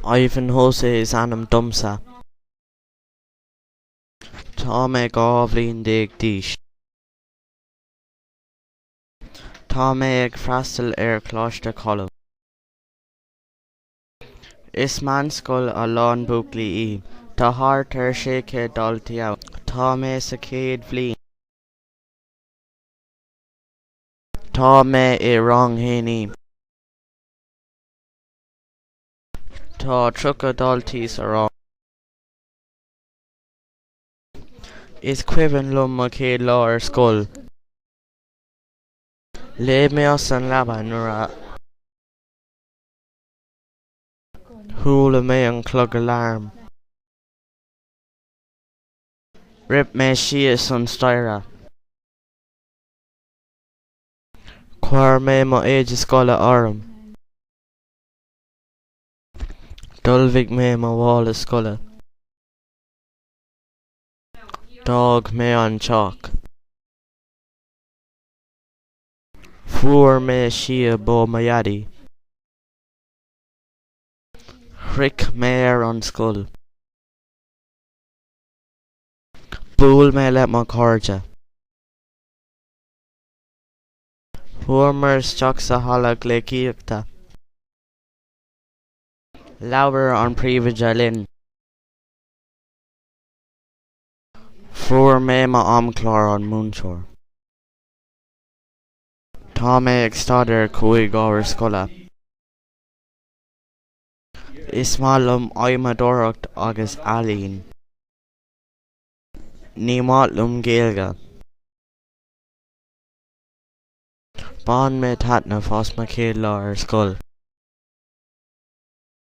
Aivan is anam dumsa. Tá mé gá bhliain déag d'aois. Tá mé ag freastal ar chláiste colm. Is man scoil a lán buaclaí í. Tá thart ar 600 dultaí ann. Tá mé sa chéad bhliain. Tá mé i rang haoine. Tá 30 dultaí sa rang. Is cuimhin lum a chéad lá ar scoil. Le mé os an leaba nuair a thúla mé an clog alarm. Rip mé sios an staire. Chuir mé mo éidir scoile orm. Dulmhaigh mé mo bhála scoile. D'fhág mé an teach. Fuair mé siar bó mo dheardaí. Shric mé ar an scoil. Bhuail mé le mo cairde. Fuair mar isteach sa hallaigh le cíochta. Labhair an príomhaide linn. Fuair mé mo amclár an múinteoir. Tá mé ag staidir 5 ábhar scoile. Is maith aimimeoireacht agus ealaín. Ní maith Gaeilge. Bán mé taitneamh os mo chéad lá ar scoil.